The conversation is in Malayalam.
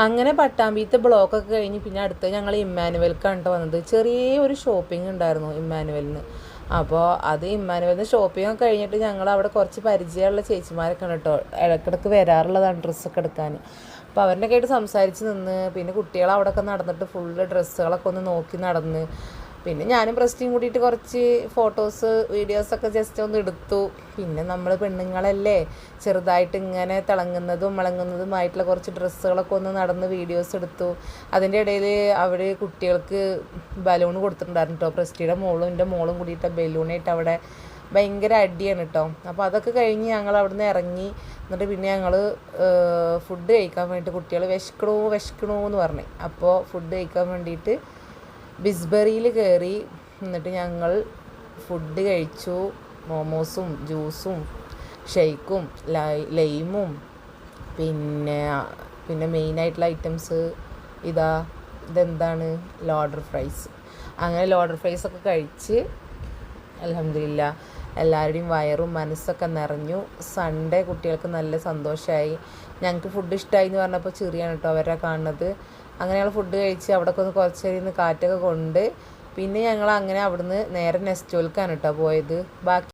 അങ്ങനെ പട്ടാമ്പിത്തെ ബ്ലോക്കൊക്കെ കഴിഞ്ഞ് പിന്നെ അടുത്ത് ഞങ്ങൾ ഇമ്മാനുവൽക്കാണ് വന്നത്. ചെറിയൊരു ഷോപ്പിംഗ് ഉണ്ടായിരുന്നു ഇമ്മാനുവലിന്. അപ്പോൾ അത് ഇമ്മാനുവലിന് ഷോപ്പിംഗ് ഒക്കെ കഴിഞ്ഞിട്ട് ഞങ്ങൾ അവിടെ കുറച്ച് പരിചയമുള്ള ചേച്ചിമാരൊക്കെ ഉണ്ട് കേട്ടോ, ഇടയ്ക്കിടയ്ക്ക് വരാറുള്ളതാണ് ഡ്രസ്സൊക്കെ എടുക്കാൻ. അപ്പോൾ അവരുടെ ആയിട്ട് സംസാരിച്ച് നിന്ന് പിന്നെ കുട്ടികൾ അവിടെയൊക്കെ നടന്നിട്ട് ഫുള്ള് ഡ്രസ്സുകളൊക്കെ ഒന്ന് നോക്കി നടന്ന്. പിന്നെ ഞാനും പ്രസ്റ്റിയും കൂടിയിട്ട് കുറച്ച് ഫോട്ടോസ് വീഡിയോസൊക്കെ ജസ്റ്റ് ഒന്ന് എടുത്തു. പിന്നെ നമ്മൾ പെണ്ണുങ്ങളല്ലേ, ചെറുതായിട്ട് ഇങ്ങനെ തിളങ്ങുന്നതും വിളങ്ങുന്നതുമായിട്ടുള്ള കുറച്ച് ഡ്രസ്സുകളൊക്കെ ഒന്ന് നടന്ന് വീഡിയോസ് എടുത്തു. അതിൻ്റെ ഇടയിൽ അവർ കുട്ടികൾക്ക് ബലൂൺ കൊടുത്തിട്ടുണ്ടായിരുന്നു കേട്ടോ. പ്രസ്റ്റിയുടെ മോളും എൻ്റെ മോളും കൂടിയിട്ട് ബലൂണായിട്ട് അവിടെ ഭയങ്കര അടിയാണ് കേട്ടോ. അപ്പോൾ അതൊക്കെ കഴിഞ്ഞ് ഞങ്ങൾ അവിടുന്ന് ഇറങ്ങി. എന്നിട്ട് പിന്നെ ഞങ്ങൾ ഫുഡ് കഴിക്കാൻ വേണ്ടിയിട്ട് കുട്ടികൾ വിശക്കണോ എന്ന് പറഞ്ഞു. അപ്പോൾ ഫുഡ് കഴിക്കാൻ വേണ്ടിയിട്ട് ബിസ്ബറിയിൽ കയറി. എന്നിട്ട് ഞങ്ങൾ ഫുഡ് കഴിച്ചു. മോമോസും ജ്യൂസും ഷെയ്ക്കും ലൈമും പിന്നെ മെയിനായിട്ടുള്ള ഐറ്റംസ് ഇതെന്താണ് ലോഡർ ഫ്രൈസ്. അങ്ങനെ ലോഡർ ഫ്രൈസൊക്കെ കഴിച്ച് അൽഹംദുലില്ലാ എല്ലാവരുടെയും വയറും മനസ്സൊക്കെ നിറഞ്ഞു. സൺഡേ കുട്ടികൾക്ക് നല്ല സന്തോഷമായി. ഞങ്ങൾക്ക് ഫുഡ് ഇഷ്ടമായി എന്ന് പറഞ്ഞപ്പോൾ ചെറിയാണ് കേട്ടോ അവരെ കാണുന്നത്. അങ്ങനെ ഞങ്ങൾ ഫുഡ് കഴിച്ച് അവിടെയൊക്കെ ഒന്ന് കുറച്ച് നേരം കാറ്റൊക്കെ കൊണ്ട് പിന്നെ ഞങ്ങൾ അങ്ങനെ അവിടുന്ന് നേരെ നെസ്റ്റോൽക്കാണ് കേട്ടോ പോയത്. ബാക്കി